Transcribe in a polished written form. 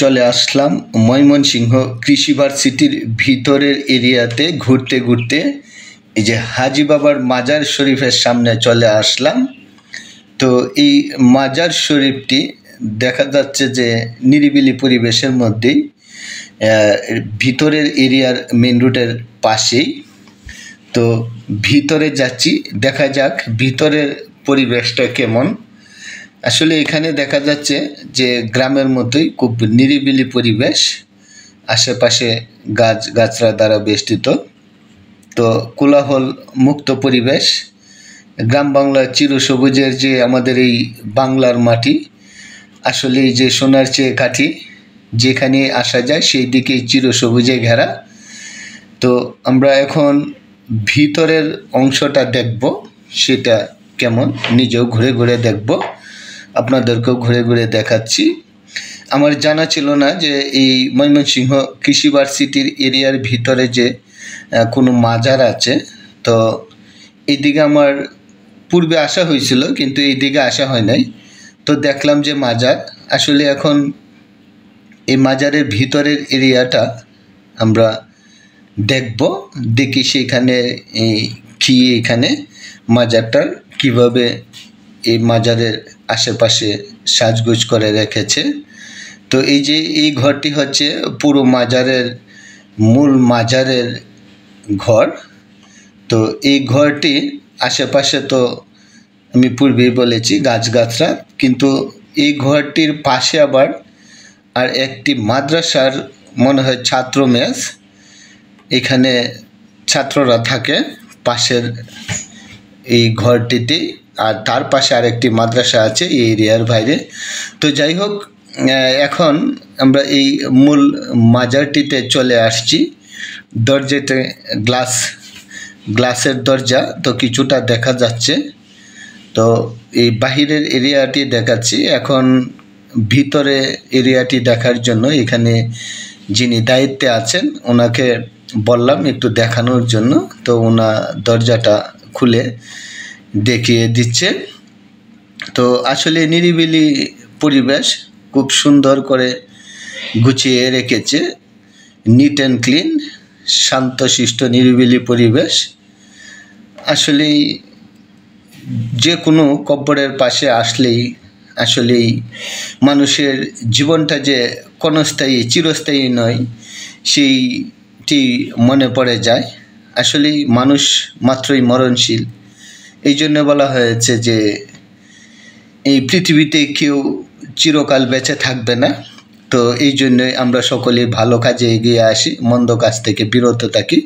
চলে আসলাম ময়মনসিংহ কৃষি ভার্সিটির ভিতরের এরিয়াতে ঘুরতে ঘুরতে এই যে হাজি বাবার মাজার শরীফের সামনে চলে আসলাম। তো এই মাজার শরীফটি দেখা যাচ্ছে যে নিরিবিলি পরিবেশের মধ্যেই ভিতরের এরিয়ার মেন রোডের পাশেই। তো ভিতরে যাচ্ছি, দেখা যাক ভিতরের পরিবেশটা কেমন। আসলে এখানে দেখা যাচ্ছে যে গ্রামের মতোই খুব নিরিবিলি পরিবেশ, আশেপাশে গাছগাছড়া দ্বারা বেষ্টিত। তো কোলাহল মুক্ত পরিবেশ, গ্রাম বাংলার চিরসবুজের যে আমাদের এই বাংলার মাটি, আসলে যে সোনার চেয়ে কাঠি, যেখানে আসা যায় সেই দিকেই চিরসবুজে ঘেরা। তো আমরা এখন ভিতরের অংশটা দেখব, সেটা কেমন নিজেও ঘুরে ঘুরে দেখব, আপনাদেরকেও ঘুরে ঘুরে দেখাচ্ছি। আমার জানা ছিল না যে এই ময়মনসিংহ কৃষি ভার্সিটির এরিয়ার ভিতরে যে কোনো মাজার আছে। তো এইদিকে আমার পূর্বে আসা হয়েছিল, কিন্তু এইদিকে আসা হয় নাই। তো দেখলাম যে মাজার, আসলে এখন এই মাজারের ভিতরের এরিয়াটা আমরা দেখব, দেখি সেখানে কি এখানে মাজারটার কিভাবে এই মাজারের আশেপাশে সাজগোজ করে রেখেছে। তো এই যে এই ঘরটি হচ্ছে পুরো মাজারের মূল মাজারের ঘর। তো এই ঘরটি আশেপাশে তো আমি পূর্বেই বলেছি গাছগাছরা, কিন্তু এই ঘরটির পাশে আবার আর একটি মাদ্রাসার মনে হয় ছাত্র মেস, এখানে ছাত্ররা থাকে পাশের এই ঘরটিতে, আর তার পাশে আরেকটি মাদ্রাসা আছে এই এরিয়ার বাইরে। তো যাই হোক, এখন আমরা এই মূল মাজারটিতে চলে আসছি। দরজাতে গ্লাসের দরজা, তো কিছুটা দেখা যাচ্ছে। তো এই বাহিরের এরিয়াটি দেখাচ্ছি, এখন ভিতরে এরিয়াটি দেখার জন্য এখানে যিনি দায়িত্বে আছেন ওনাকে বললাম একটু দেখানোর জন্য। তো ওনা দরজাটা খুলে দেখিয়ে দিচ্ছে। তো আসলে নিরিবিলি পরিবেশ, খুব সুন্দর করে গুছিয়ে রেখেছে, নিট অ্যান্ড ক্লিন, শান্তশিষ্ট নিরিবিলি পরিবেশ। আসলেই যে কোনো কবরের পাশে আসলেই আসলেই মানুষের জীবনটা যে ক্ষণস্থায়ী চিরস্থায়ী নয় সেইটি মনে পড়ে যায়। আসলেই মানুষ মাত্রই মরণশীল, এই জন্য বলা হয়েছে যে এই পৃথিবীতে কেউ চিরকাল বেঁচে থাকবে না। তো এই জন্যই আমরা সকলে ভালো কাজে এগিয়ে আসি, মন্দ কাজ থেকে বিরত থাকি।